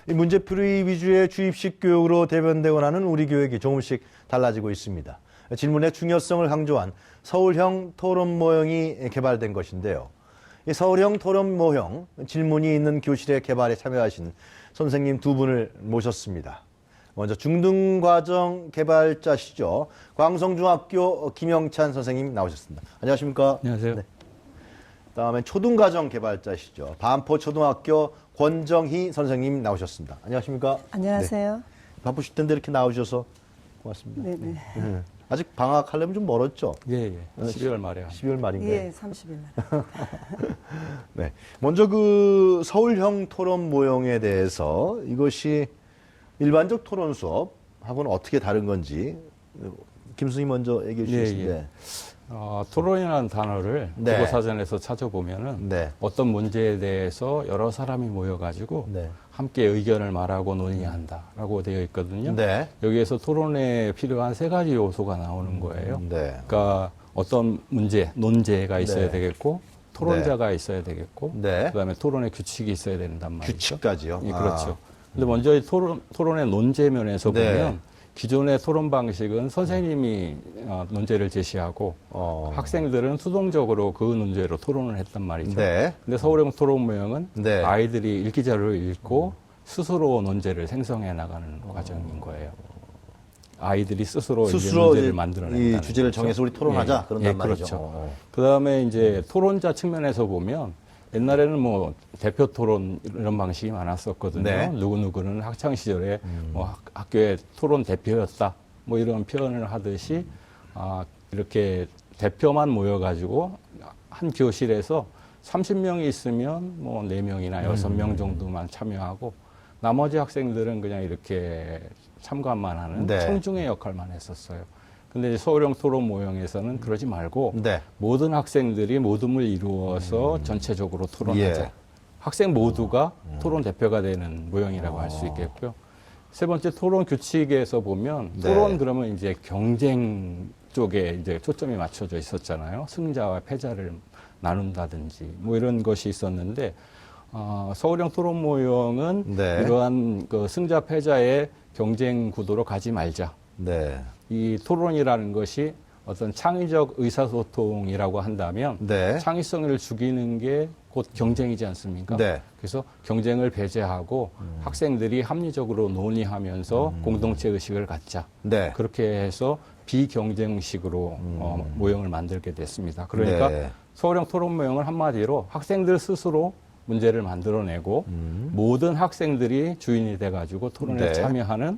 이 문제풀이 위주의 주입식 교육으로 대변되고 나는 우리 교육이 조금씩 달라지고 있습니다. 질문의 중요성을 강조한 서울형 토론 모형이 개발된 것인데요. 이 서울형 토론 모형 질문이 있는 교실의 개발에 참여하신 선생님 두 분을 모셨습니다. 먼저 중등과정 개발자시죠. 광성중학교 김영찬 선생님 나오셨습니다. 안녕하십니까? 안녕하세요. 네. 다음에 초등과정 개발자시죠. 반포초등학교 권정희 선생님 나오셨습니다. 안녕하십니까? 안녕하세요. 네. 바쁘실 텐데 이렇게 나오셔서 고맙습니다. 네네. 아직 방학하려면 좀 멀었죠? 예. 12월 말에. 12월 말인가요? 예, 30일 날. 네. 먼저 그 서울형 토론 모형에 대해서 이것이 일반적 토론 수업하고는 어떻게 다른 건지 김 선생님 먼저 얘기해 주시겠습니다. 토론이라는 단어를 네. 국어사전에서 찾아보면은 네. 어떤 문제에 대해서 여러 사람이 모여가지고 네. 함께 의견을 말하고 논의한다라고 되어 있거든요. 네. 여기에서 토론에 필요한 세 가지 요소가 나오는 거예요. 네. 그러니까 어떤 문제, 논제가 있어야 네. 되겠고 토론자가 있어야 되겠고 네. 그다음에 토론의 규칙이 있어야 된단 말이죠. 규칙까지요? 예, 그렇죠. 근데 먼저 이 토론의 논제 면에서 네. 보면 기존의 토론 방식은 선생님이 논제를 제시하고 학생들은 수동적으로 그 논제로 토론을 했단 말이죠. 네. 근데 서울형 토론 모형은 네. 아이들이 읽기 자료를 읽고 스스로 논제를 생성해 나가는 과정인 거예요. 아이들이 스스로 이제 문제를 만들어낸다는 이 주제를 거죠. 정해서 우리 토론하자 그런단 말이죠. 그렇죠. 그다음에 이제 토론자 측면에서 보면 옛날에는 뭐 대표 토론 이런 방식이 많았었거든요. 네. 누구누구는 학창 시절에 뭐 학교의 토론 대표였다. 뭐 이런 표현을 하듯이 이렇게 대표만 모여가지고 한 교실에서 30명이 있으면 뭐 4명이나 6명 정도만 참여하고 나머지 학생들은 그냥 이렇게 참관만 하는 네. 청중의 역할만 했었어요. 근데 이제 서울형 토론 모형에서는 그러지 말고 네. 모든 학생들이 모둠을 이루어서 전체적으로 토론하자. 예. 학생 모두가 토론 대표가 되는 모형이라고 할 수 있겠고요. 세 번째 토론 규칙에서 보면 네. 토론 그러면 이제 경쟁 쪽에 이제 초점이 맞춰져 있었잖아요. 승자와 패자를 나눈다든지 뭐 이런 것이 있었는데 서울형 토론 모형은 네. 이러한 그 승자 패자의 경쟁 구도로 가지 말자. 네. 이 토론이라는 것이 어떤 창의적 의사소통이라고 한다면 네. 창의성을 죽이는 게 곧 경쟁이지 않습니까? 네. 그래서 경쟁을 배제하고 학생들이 합리적으로 논의하면서 공동체 의식을 갖자. 네. 그렇게 해서 비경쟁식으로 모형을 만들게 됐습니다. 그러니까 네. 서울형 토론 모형을 한마디로 학생들 스스로 문제를 만들어내고 모든 학생들이 주인이 돼가지고 토론에 네. 참여하는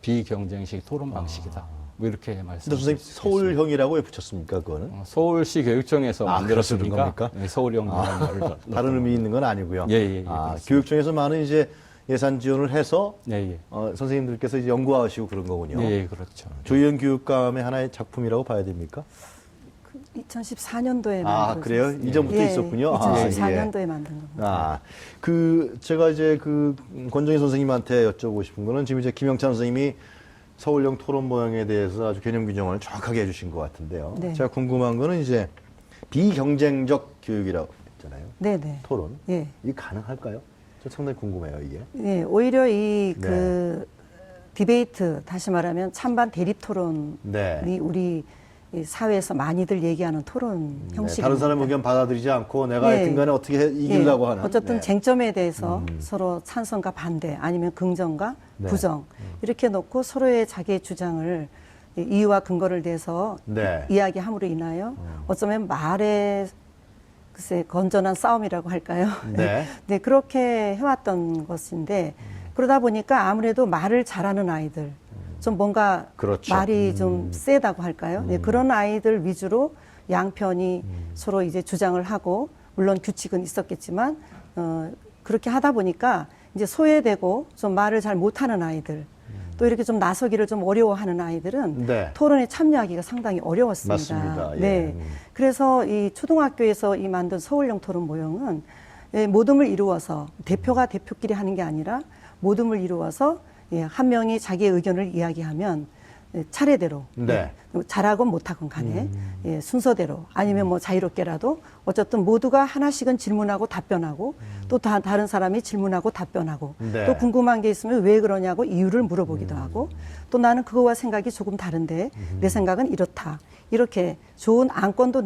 비경쟁식 토론 방식이다. 뭐 이렇게 근데 말씀드릴 선생님 수 있겠습니다. 서울형이라고 왜 붙였습니까? 그거는 서울시 교육청에서 그래서 만들었으니까 그런 겁니까? 네, 서울형이라는 말을 다른 의미 있는 건 아니고요. 예, 아, 교육청에서 많은 이제 예산 지원을 해서 예. 선생님들께서 이제 연구하시고 그런 거군요. 예, 그렇죠. 조희연 교육감의 하나의 작품이라고 봐야 됩니까? 2014년도에 아, 그래요? 이전부터 있었군요. 2014년도에 만든 겁니다. 제가 이제 그 권정희 선생님한테 여쭤보고 싶은 거는 지금 이제 김영찬 선생님이 서울형 토론 모형에 대해서 아주 개념 규정을 정확하게 해주신 것 같은데요. 네. 제가 궁금한 거는 이제 비경쟁적 교육이라고 했잖아요. 네네. 토론. 예. 이게 가능할까요? 저 상당히 궁금해요, 이게. 예, 오히려 네. 디베이트, 다시 말하면 찬반 대립 토론이 네. 우리 이 사회에서 많이들 얘기하는 토론 형식입니다. 다른 사람 의견 받아들이지 않고 내가 네. 하여튼간에 어떻게 이기려고 하는. 어쨌든 네. 쟁점에 대해서 서로 찬성과 반대 아니면 긍정과 네. 부정 이렇게 놓고 서로의 자기의 주장을 이유와 근거를 대해서 네. 이야기함으로 인하여 어쩌면 말의 글쎄 건전한 싸움이라고 할까요? 네. 네, 그렇게 해왔던 것인데 그러다 보니까 아무래도 말을 잘하는 아이들 좀 뭔가 그렇죠. 말이 좀 세다고 할까요? 네, 그런 아이들 위주로 양편이 서로 이제 주장을 하고 물론 규칙은 있었겠지만 그렇게 하다 보니까 이제 소외되고 좀 말을 잘 못하는 아이들 또 이렇게 좀 나서기를 좀 어려워하는 아이들은 네. 토론에 참여하기가 상당히 어려웠습니다. 맞습니다. 예. 네, 그래서 이 초등학교에서 이 만든 서울형 토론 모형은 모둠을 이루어서 대표가 대표끼리 하는 게 아니라 모둠을 이루어서 한 명이 자기의 의견을 이야기하면 차례대로 네. 잘하건 못하건 간에 예, 순서대로 아니면 뭐 자유롭게라도 어쨌든 모두가 하나씩은 질문하고 답변하고 또 다른 사람이 질문하고 답변하고 네. 또 궁금한 게 있으면 왜 그러냐고 이유를 물어보기도 하고 또 나는 그거와 생각이 조금 다른데 내 생각은 이렇다. 이렇게 좋은 안건도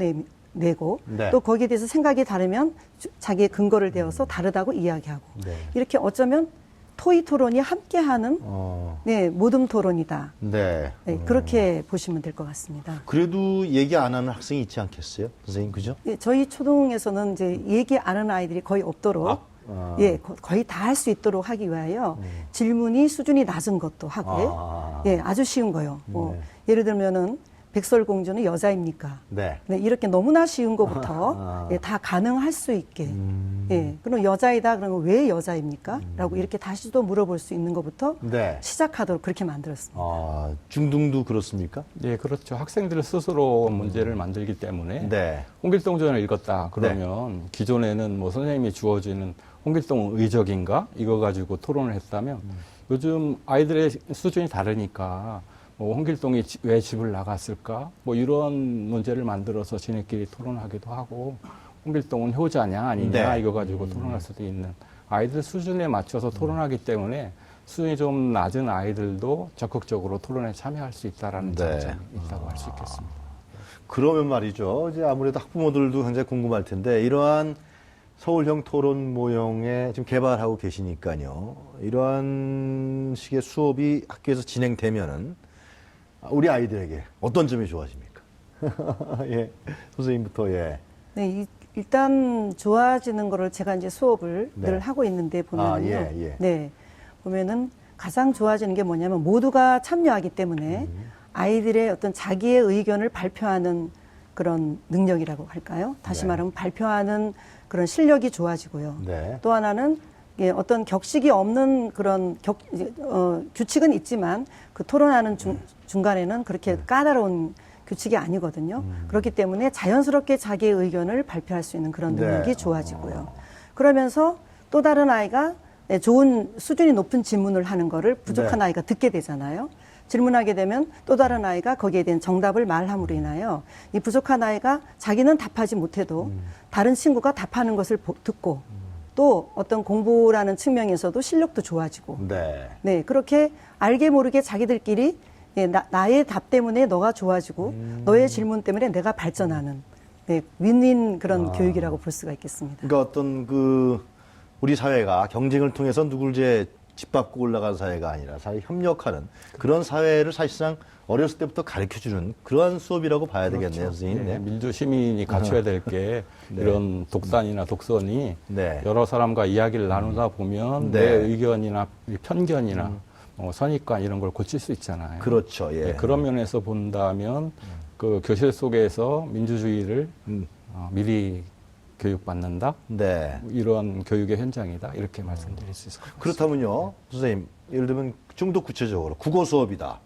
내고 네. 또 거기에 대해서 생각이 다르면 자기의 근거를 대어서 다르다고 이야기하고 네. 이렇게 어쩌면 토의 토론이 함께하는 네, 모둠 토론이다. 네. 네, 그렇게 보시면 될 것 같습니다. 그래도 얘기 안 하는 학생이 있지 않겠어요? 선생님, 그죠? 예, 저희 초등에서는 이제 얘기 안 하는 아이들이 거의 없도록 예, 거의 다 할 수 있도록 하기 위하여 질문이 수준이 낮은 것도 하고요. 예, 아주 쉬운 거요. 뭐 예를 들면은 백설공주는 여자입니까? 네. 네, 이렇게 너무나 쉬운 것부터 예, 다 가능할 수 있게. 예, 그럼 여자이다 그러면 왜 여자입니까? 라고 이렇게 다시도 물어볼 수 있는 것부터 네. 시작하도록 그렇게 만들었습니다. 중등도 그렇습니까? 네, 그렇죠. 학생들 스스로 문제를 만들기 때문에 네. 홍길동전을 읽었다 그러면 기존에는 뭐 선생님이 주어지는 홍길동은 의적인가 이거 가지고 토론을 했다면 요즘 아이들의 수준이 다르니까 뭐 홍길동이 왜 집을 나갔을까 뭐 이런 문제를 만들어서 지네끼리 토론하기도 하고 홍길동은 효자냐 아니냐 네. 이거 가지고 토론할 수도 있는 아이들 수준에 맞춰서 토론하기 때문에 수준이 좀 낮은 아이들도 적극적으로 토론에 참여할 수 있다라는 네. 장점이 있다고 할 수 있겠습니다. 그러면 말이죠. 이제 아무래도 학부모들도 굉장히 궁금할 텐데 이러한 서울형 토론 모형에 지금 개발하고 계시니까요. 이러한 식의 수업이 학교에서 진행되면은 우리 아이들에게 어떤 점이 좋아집니까? 예, 선생님부터 예. 네, 일단 좋아지는 거를 제가 이제 수업을 네. 늘 하고 있는데 보면은요. 예. 네. 보면은 가장 좋아지는 게 뭐냐면 모두가 참여하기 때문에 아이들의 어떤 자기의 의견을 발표하는 그런 능력이라고 할까요? 다시 네. 말하면 발표하는 그런 실력이 좋아지고요. 네. 또 하나는 예, 어떤 격식이 없는 그런 규칙은 있지만 그 토론하는 중간에는 그렇게 까다로운 규칙이 아니거든요. 그렇기 때문에 자연스럽게 자기의 의견을 발표할 수 있는 그런 능력이 네. 좋아지고요. 그러면서 또 다른 아이가 예, 좋은 수준이 높은 질문을 하는 거를 부족한 네. 아이가 듣게 되잖아요. 질문하게 되면 또 다른 아이가 거기에 대한 정답을 말함으로 인하여 이 부족한 아이가 자기는 답하지 못해도 다른 친구가 답하는 것을 듣고 또 어떤 공부라는 측면에서도 실력도 좋아지고 네. 네, 그렇게 알게 모르게 자기들끼리 예, 나의 답 때문에 너가 좋아지고 너의 질문 때문에 내가 발전하는 네, 윈윈 그런 교육이라고 볼 수가 있겠습니다. 그러니까 어떤 우리 사회가 경쟁을 통해서 누굴 이제 짓밟고 올라간 사회가 아니라 사회 협력하는 그런 사회를 사실상 어렸을 때부터 가르쳐주는 그러한 수업이라고 봐야 되겠네요, 선생님. 네, 네. 민주 시민이 갖춰야 될 게 네. 이런 독단이나 독선이 네. 여러 사람과 이야기를 나누다 보면 네. 내 의견이나 편견이나 선입관 이런 걸 고칠 수 있잖아요. 그렇죠. 예. 네, 그런 면에서 본다면 그 교실 속에서 민주주의를 미리 교육받는다. 네. 이런 교육의 현장이다. 이렇게 말씀드릴 수 있을 것 같습니다. 그렇다면요, 선생님, 예를 들면 좀 더 구체적으로 국어 수업이다.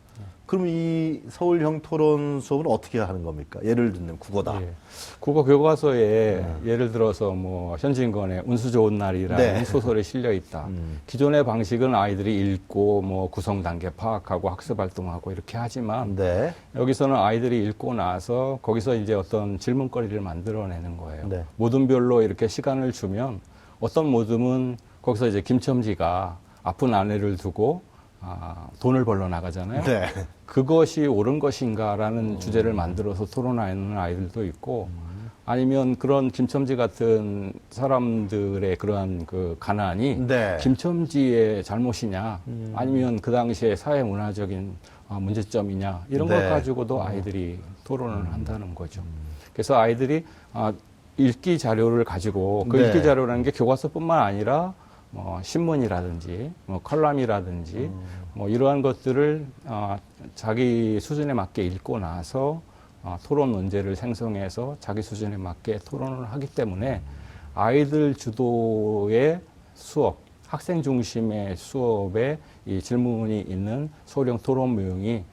그럼 이 서울형 토론 수업은 어떻게 하는 겁니까? 예를 들면 국어다. 예. 국어 교과서에 예를 들어서 뭐 현진건의 운수 좋은 날이라는 네. 소설이 실려 있다. 기존의 방식은 아이들이 읽고 뭐 구성 단계 파악하고 학습 활동하고 이렇게 하지만 네. 여기서는 아이들이 읽고 나서 거기서 이제 어떤 질문거리를 만들어내는 거예요. 네. 모둠별로 이렇게 시간을 주면 어떤 모둠은 거기서 이제 김첨지가 아픈 아내를 두고 돈을 벌러 나가잖아요. 네. 그것이 옳은 것인가라는 주제를 만들어서 토론하는 아이들도 있고 아니면 그런 김첨지 같은 사람들의 그러한 그 가난이 네. 김첨지의 잘못이냐 아니면 그 당시에 사회 문화적인 문제점이냐 이런 걸 네. 가지고도 아이들이 토론을 한다는 거죠. 그래서 아이들이 읽기 자료를 가지고 그 네. 읽기 자료라는 게 교과서뿐만 아니라 뭐 신문이라든지 뭐 컬럼이라든지 뭐 이러한 것들을 자기 수준에 맞게 읽고 나서 토론 문제를 생성해서 자기 수준에 맞게 토론을 하기 때문에 아이들 주도의 수업, 학생 중심의 수업에 이 질문이 있는 서울형 토론 모형이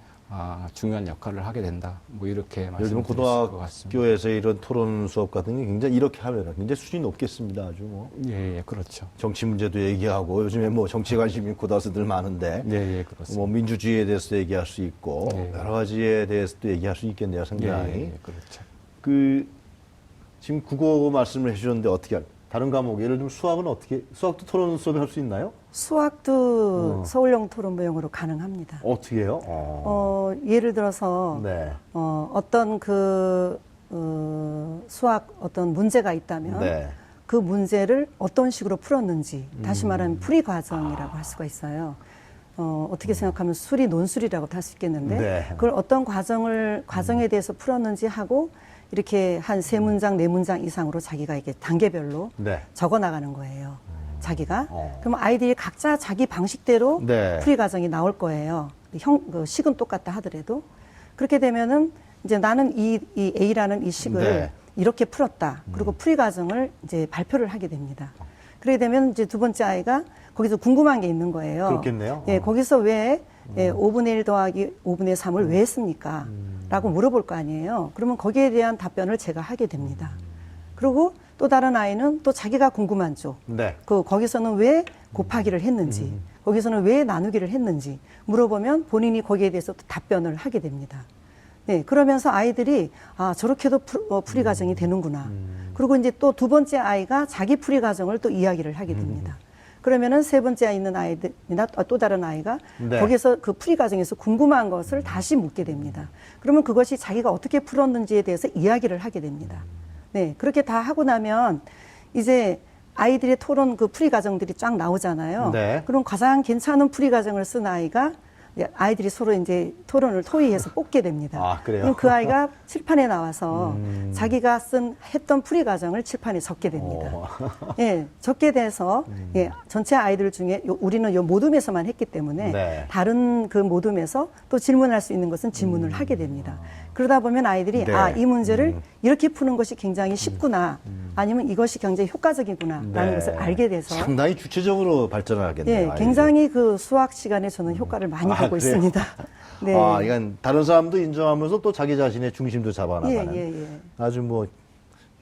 중요한 역할을 하게 된다. 뭐 이렇게 예를 들면 말씀드릴 수 있을 것 같습니다. 고등학교에서 이런 토론 수업 같은 게 굉장히 이렇게 하면 굉장히 수준이 높겠습니다. 아주 뭐. 예, 예, 그렇죠. 정치 문제도 얘기하고 요즘에 뭐 정치 관심이 고등학생들 많은데 예, 예, 그렇습니다. 뭐 민주주의에 대해서도 얘기할 수 있고 예. 여러 가지에 대해서도 얘기할 수 있겠네요. 상당히. 예, 예, 그렇죠. 그 지금 국어 말씀을 해주셨는데 어떻게 다른 과목 예를 들면 수학도 토론 수업에 할 수 있나요? 수학도 서울형 토론 모형으로 가능합니다. 어떻게 해요? 예를 들어서 네. 어떤 수학 어떤 문제가 있다면 네. 그 문제를 어떤 식으로 풀었는지 다시 말하면 풀이 과정이라고 할 수가 있어요. 어떻게 생각하면 술이 논술이라고도 할 수 있겠는데 네. 그걸 어떤 과정에 대해서 풀었는지 하고 이렇게 한 3문장, 4문장 이상으로 자기가 이게 단계별로 네. 적어 나가는 거예요. 자기가. 그럼 아이들이 각자 자기 방식대로 네. 풀이 과정이 나올 거예요. 그 식은 똑같다 하더라도. 그렇게 되면은 이제 나는 이 A라는 이 식을 네. 이렇게 풀었다. 그리고 풀이 과정을 이제 발표를 하게 됩니다. 그렇게 되면 이제 두 번째 아이가 거기서 궁금한 게 있는 거예요. 그렇겠네요. 예, 거기서 왜 5분의 1 더하기 5분의 3을 왜 했습니까? 라고 물어볼 거 아니에요. 그러면 거기에 대한 답변을 제가 하게 됩니다. 그리고 또 다른 아이는 또 자기가 궁금한 쪽. 네. 거기서는 왜 곱하기를 했는지, 거기서는 왜 나누기를 했는지 물어보면 본인이 거기에 대해서 또 답변을 하게 됩니다. 네, 그러면서 아이들이 저렇게도 풀이 과정이 되는구나. 그리고 이제 또 두 번째 아이가 자기 풀이 과정을 또 이야기를 하게 됩니다. 그러면은 세 번째 있는 아이들이나 또 다른 아이가 네. 거기서 그 풀이 과정에서 궁금한 것을 다시 묻게 됩니다. 그러면 그것이 자기가 어떻게 풀었는지에 대해서 이야기를 하게 됩니다. 네, 그렇게 다 하고 나면 이제 아이들의 토론 그 풀이 과정들이 쫙 나오잖아요. 네. 그럼 가장 괜찮은 풀이 과정을 쓴 아이가 이제 아이들이 서로 이제 토론을 토의해서 뽑게 됩니다. 그래요? 그럼 그 아이가 칠판에 나와서 자기가 했던 풀이 과정을 칠판에 적게 됩니다. 예, 적게 돼서 예, 전체 아이들 중에 우리는 요 모둠에서만 했기 때문에 네. 다른 그 모둠에서 또 질문할 수 있는 것은 질문을 하게 됩니다. 그러다 보면 아이들이 네. 이 문제를 이렇게 푸는 것이 굉장히 쉽구나, 아니면 이것이 굉장히 효과적이구나라는 네. 것을 알게 돼서 상당히 주체적으로 발전을 하겠네요. 예, 아이들이. 굉장히 그 수학 시간에 저는 효과를 많이 보고 그래요? 있습니다. 네. 이건 다른 사람도 인정하면서 또 자기 자신의 중심도 잡아나가는 예. 아주 뭐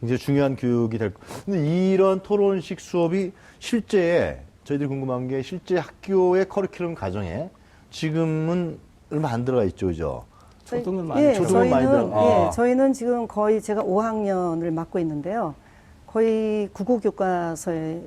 굉장히 중요한 교육이 될 거. 근데 이런 토론식 수업이 실제 저희들이 궁금한 게 실제 학교의 커리큘럼 과정에 지금은 얼마 안 들어가 있죠, 그죠? 초등은 많이 예, 초등은 많이 들어가. 저희는 지금 거의 제가 5학년을 맡고 있는데요. 거의 국어교과서에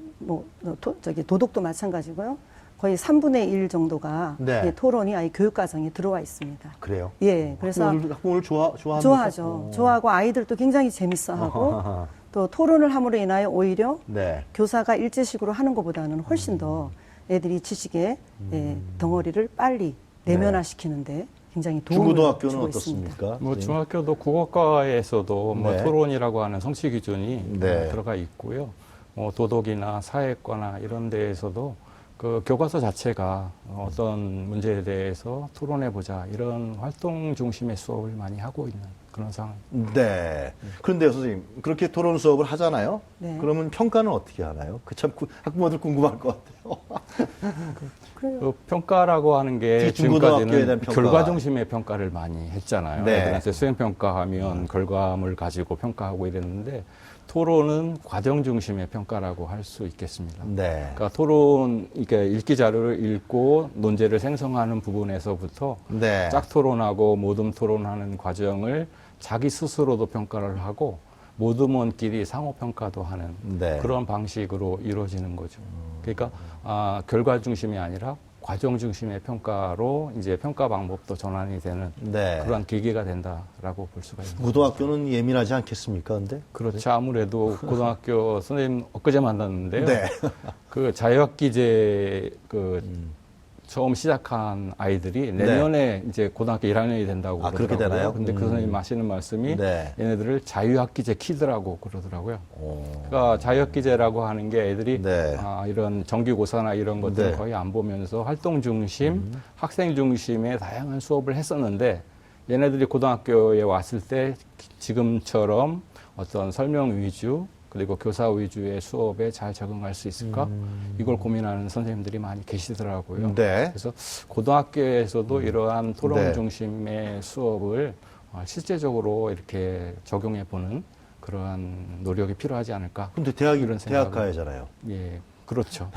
도덕도 마찬가지고요. 거의 3분의 1 정도가 네. 예, 토론이 아예 교육 과정에 들어와 있습니다. 그래요? 예, 그래서 학부모를 좋아합니까? 좋아하죠. 좋아하고 아이들도 굉장히 재밌어하고 또 토론을 함으로 인하여 오히려 네. 교사가 일제식으로 하는 것보다는 훨씬 더 애들이 지식의 덩어리를 빨리 내면화시키는데 굉장히 도움을 중고등학교는 주고 있습니다. 어떻습니까? 뭐 중학교도 국어과에서도 뭐 네. 토론이라고 하는 성취 기준이 네. 들어가 있고요. 도덕이나 사회과나 이런 데에서도 그 교과서 자체가 어떤 문제에 대해서 토론해보자 이런 활동 중심의 수업을 많이 하고 있는 그런 상황입니다. 네. 그런데 선생님 그렇게 토론 수업을 하잖아요. 네. 그러면 평가는 어떻게 하나요? 그 참 학부모들 궁금할 것 같아요. 그래요. 그 평가라고 하는 게 특히 중고등학교에 대한 지금까지는 평가. 결과 중심의 평가를 많이 했잖아요. 네. 애들한테 수행 평가하면 결과물 가지고 평가하고 이랬는데 토론은 과정 중심의 평가라고 할 수 있겠습니다. 네. 그러니까 토론, 이렇게 읽기 자료를 읽고 논제를 생성하는 부분에서부터 네. 짝 토론하고 모둠 토론하는 과정을 자기 스스로도 평가를 하고 모둠원끼리 상호 평가도 하는 네. 그런 방식으로 이루어지는 거죠. 그러니까 결과 중심이 아니라 과정 중심의 평가로 이제 평가 방법도 전환이 되는 네. 그러한 계기가 된다라고 볼 수가 있습니다. 고등학교는 예민하지 않겠습니까? 근데? 그렇죠. 아무래도 고등학교 선생님 엊그제 만났는데요. 네. 그 자유학기제 처음 시작한 아이들이 내년에 이제 고등학교 1학년이 된다고 그렇게 그러더라고요. 되나요? 근데 그 선생님 하시는 말씀이 네. 얘네들을 자유학기제 키드라고 그러더라고요. 그러니까 자유학기제라고 하는 게 애들이 네. 이런 정기고사나 이런 것들 네. 거의 안 보면서 활동 중심, 학생 중심의 다양한 수업을 했었는데 얘네들이 고등학교에 왔을 때 지금처럼 어떤 설명 위주 그리고 교사 위주의 수업에 잘 적응할 수 있을까? 이걸 고민하는 선생님들이 많이 계시더라고요. 네. 그래서 고등학교에서도 이러한 토론 네. 중심의 수업을 실제적으로 이렇게 적용해 보는 그러한 노력이 필요하지 않을까? 근데 대학이 이런 생각을- 대학가야잖아요. 예, 그렇죠.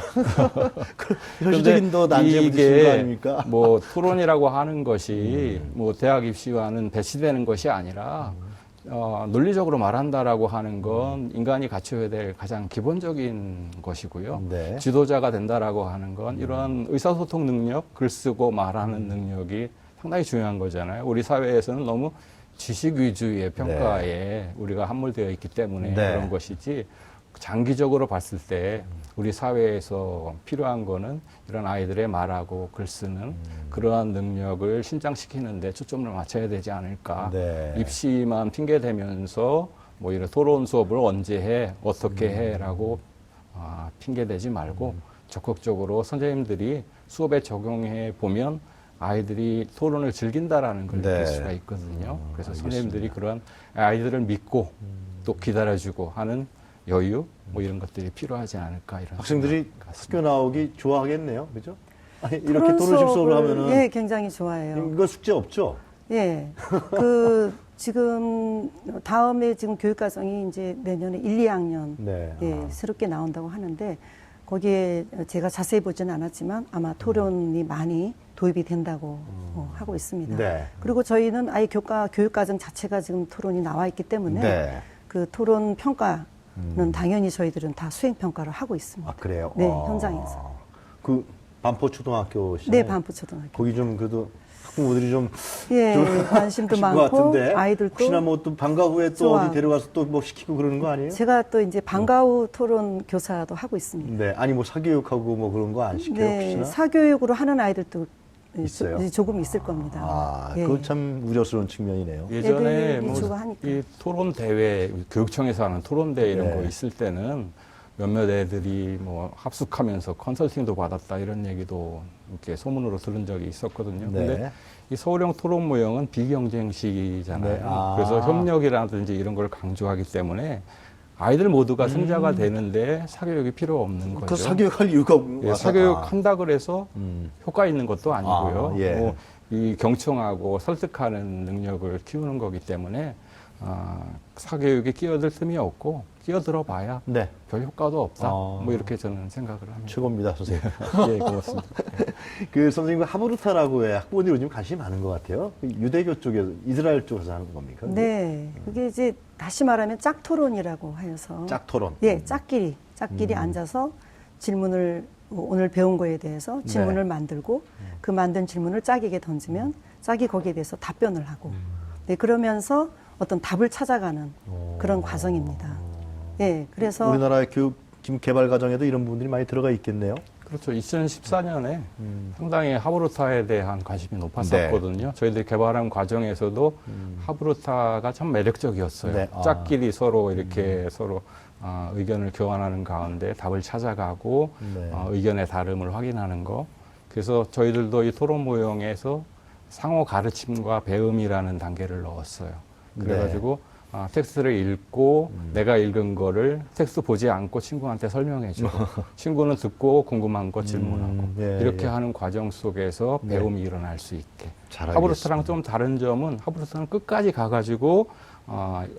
현실적인 더 난제가 있는 거 아닙니까? 뭐 토론이라고 하는 것이 뭐 대학 입시와는 배치되는 것이 아니라 논리적으로 말한다라고 하는 건 인간이 갖춰야 될 가장 기본적인 것이고요. 네. 지도자가 된다라고 하는 건 이런 의사소통 능력, 글 쓰고 말하는 능력이 상당히 중요한 거잖아요. 우리 사회에서는 너무 지식 위주의 평가에 우리가 함몰되어 있기 때문에 네. 그런 것이지 장기적으로 봤을 때 우리 사회에서 필요한 거는 이런 아이들의 말하고 글 쓰는 그러한 능력을 신장시키는데 초점을 맞춰야 되지 않을까. 네. 입시만 핑계 대면서 뭐 이런 토론 수업을 언제 해, 어떻게 해라고 핑계 대지 말고 적극적으로 선생님들이 수업에 적용해 보면 아이들이 토론을 즐긴다라는 걸 네. 느낄 수가 있거든요. 그래서 알겠습니다. 선생님들이 그런 아이들을 믿고 또 기다려주고 하는 여유 뭐 이런 것들이 필요하지 않을까 이런 학생들이 생각 학교 같습니다. 나오기 좋아하겠네요. 그죠? 아니, 이렇게 토론 토론식 수업을 하면은 예, 굉장히 좋아해요. 이거 숙제 없죠? 예. 지금 다음에 지금 교육과정이 이제 내년에 1, 2학년 네. 예, 새롭게 나온다고 하는데 거기에 제가 자세히 보지는 않았지만 아마 토론이 많이 도입이 된다고 하고 있습니다. 네. 그리고 저희는 아예 교육과정 자체가 지금 토론이 나와 있기 때문에 네. 그 토론 평가는 당연히 저희들은 다 수행 평가를 하고 있습니다. 아, 그래요? 네, 현장에서. 그 반포 초등학교시잖아요. 네, 반포초등학교. 거기 좀 그래도 학부모들이 좀 예, 좀 관심도 하실 것 많고 같은데. 아이들도 혹시나 뭐 또 방과 후에 또 좋아. 어디 데려가서 또 뭐 시키고 그러는 거 아니에요? 제가 또 이제 방과 후 토론 교사도 하고 있습니다. 네. 아니 뭐 사교육하고 뭐 그런 거 안 시켜요? 네, 혹시나? 사교육으로 하는 아이들도 있어요? 조금 있을 겁니다. 아, 예. 그건 참 우려스러운 측면이네요. 예전에 애들이 뭐 좋아하니까. 이 토론 대회, 교육청에서 하는 토론 대회 이런 네. 거 있을 때는 몇몇 애들이 뭐 합숙하면서 컨설팅도 받았다 이런 얘기도 이렇게 소문으로 들은 적이 있었거든요. 네. 근데 이 서울형 토론 모형은 비경쟁식이잖아요. 네. 아. 그래서 협력이라든지 이런 걸 강조하기 때문에 아이들 모두가 승자가 되는데 사교육이 필요 없는 거죠. 그 사교육할 이유가 예, 사교육 한다 그래서 음. 효과 있는 것도 아니고요. 아, 예. 뭐 이 경청하고 설득하는 능력을 키우는 거기 때문에 사교육에 끼어들 틈이 없고 끼어들어 봐야 네. 별 효과도 없다. 아. 뭐 이렇게 저는 생각을 합니다. 최고입니다, 선생님. 예, 고맙습니다. 그 선생님과 하브루타라고 해 학부모들이 요즘 관심이 많은 것 같아요. 그 유대교 쪽에서 이스라엘 쪽에서 하는 겁니까? 네, 그게 이제 다시 말하면 짝토론이라고 해서 짝토론. 예, 짝끼리 앉아서 질문을 오늘 배운 거에 대해서 질문을 네. 만들고 그 만든 질문을 짝에게 던지면 짝이 거기에 대해서 답변을 하고 네, 그러면서 어떤 답을 찾아가는 그런 과정입니다. 예, 그래서 우리나라의 교육 지금 개발 과정에도 이런 부분들이 많이 들어가 있겠네요. 그렇죠. 2014년에 상당히 하브루타에 대한 관심이 높았었거든요. 저희들이 개발한 과정에서도 하브루타가 참 매력적이었어요. 네. 아. 짝끼리 서로 이렇게 서로 의견을 교환하는 가운데 답을 찾아가고 네. 의견의 다름을 확인하는 거. 그래서 저희들도 이 토론 모형에서 상호 가르침과 배움이라는 단계를 넣었어요. 그래가지고 텍스트를 읽고 내가 읽은 거를 텍스트 보지 않고 친구한테 설명해주고 친구는 듣고 궁금한 거 질문하고 예, 이렇게 예. 하는 과정 속에서 네. 배움이 일어날 수 있게. 잘 하브루타랑 알겠습니다. 좀 다른 점은 하브루타는 끝까지 가가지고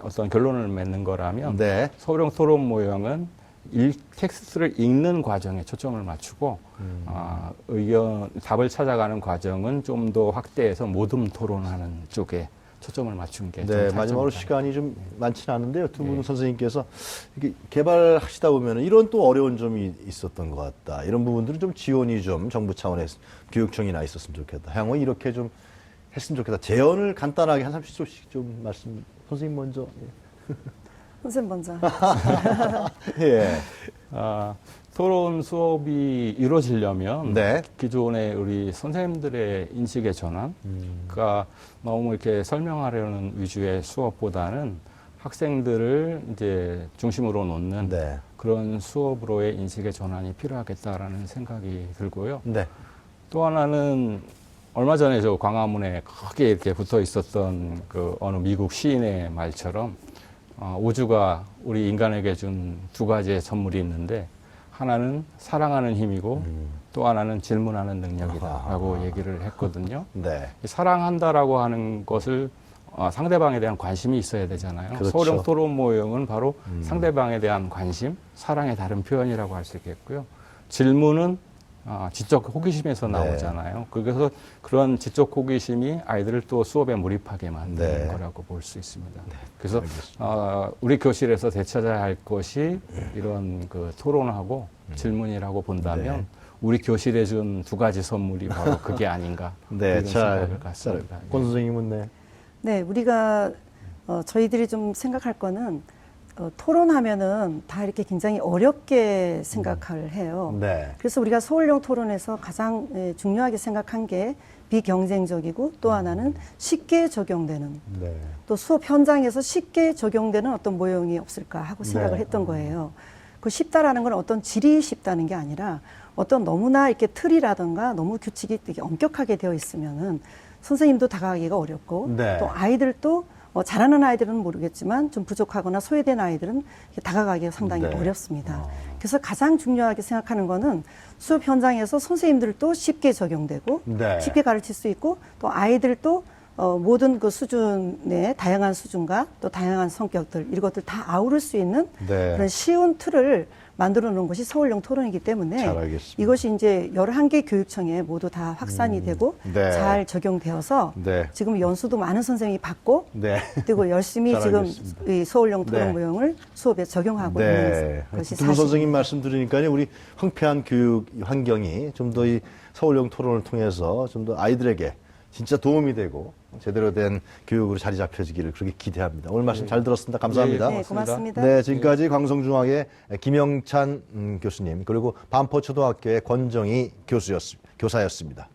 어떤 결론을 맺는 거라면 네. 서울형 토론 모형은 텍스트를 읽는 과정에 초점을 맞추고 답을 찾아가는 과정은 좀 더 확대해서 모둠 토론하는 쪽에 초점을 맞춘 게 네, 좀 마지막으로 장점이다. 시간이 좀 많지는 않은데요. 두 분 네. 선생님께서 이렇게 개발하시다 보면 이런 또 어려운 점이 있었던 것 같다. 이런 부분들은 좀 지원이 좀 정부 차원에서 교육청이나 있었으면 좋겠다. 향후 이렇게 좀 했으면 좋겠다. 제언을 간단하게 한 30초씩 좀 말씀. 선생님 먼저. 선생님 먼저. 예. 토론 수업이 이루어지려면 네. 기존의 우리 선생님들의 인식의 전환, 그러니까 너무 이렇게 설명하려는 위주의 수업보다는 학생들을 이제 중심으로 놓는 네. 그런 수업으로의 인식의 전환이 필요하겠다라는 생각이 들고요. 네. 또 하나는 얼마 전에 저 광화문에 크게 이렇게 붙어 있었던 그 어느 미국 시인의 말처럼 우주가 우리 인간에게 준 두 가지의 선물이 있는데 하나는 사랑하는 힘이고 또 하나는 질문하는 능력이다라고 얘기를 했거든요. 네. 이 사랑한다라고 하는 것을 상대방에 대한 관심이 있어야 되잖아요. 그렇죠. 서울형 토론 모형은 바로 상대방에 대한 관심, 사랑의 다른 표현이라고 할 수 있겠고요. 질문은 지적 호기심에서 네. 나오잖아요. 그래서 그런 지적 호기심이 아이들을 또 수업에 몰입하게 만드는 네. 거라고 볼 수 있습니다. 그래서 우리 교실에서 되찾아야 할 것이 이런 그 토론하고 질문이라고 본다면 네. 우리 교실에 준 두 가지 선물이 바로 그게 아닌가 네, 이런 잘, 생각을 갖습니다. 권 선생님은 네. 네, 우리가 저희들이 좀 생각할 거는 토론하면은 다 이렇게 굉장히 어렵게 생각을 해요. 네. 그래서 우리가 서울형 토론에서 가장 중요하게 생각한 게 비경쟁적이고 또 하나는 쉽게 적용되는 네. 또 수업 현장에서 쉽게 적용되는 어떤 모형이 없을까 하고 생각을 네. 했던 거예요. 그 쉽다라는 건 어떤 질이 쉽다는 게 아니라 어떤 너무나 이렇게 틀이라든가 너무 규칙이 되게 엄격하게 되어 있으면은 선생님도 다가가기가 어렵고 네. 또 아이들도 잘하는 아이들은 모르겠지만 좀 부족하거나 소외된 아이들은 이렇게 다가가기가 상당히 네. 어렵습니다. 그래서 가장 중요하게 생각하는 거는 수업 현장에서 선생님들도 쉽게 적용되고 네. 쉽게 가르칠 수 있고 또 아이들도 모든 그 수준의 다양한 수준과 또 다양한 성격들 이것들 다 아우를 수 있는 네. 그런 쉬운 틀을 만들어 놓은 것이 서울형 토론이기 때문에 잘 알겠습니다. 이것이 이제 11개 교육청에 모두 다 확산이 되고 네. 잘 적용되어서 네. 지금 연수도 많은 선생님이 받고 네. 그리고 열심히 잘 지금 알겠습니다. 이 서울형 토론 네. 모형을 수업에 적용하고 네. 있는 것이 두분 사실입니다. 선생님 말씀 들으니까요, 우리 황폐한 교육 환경이 좀 더 이 서울형 토론을 통해서 좀 더 아이들에게 진짜 도움이 되고 제대로 된 교육으로 자리 잡혀지기를 그렇게 기대합니다. 오늘 말씀 잘 들었습니다. 감사합니다. 네, 고맙습니다. 네, 지금까지 광성중학의 김영찬 교수님 그리고 반포초등학교의 권정희 교사였습니다.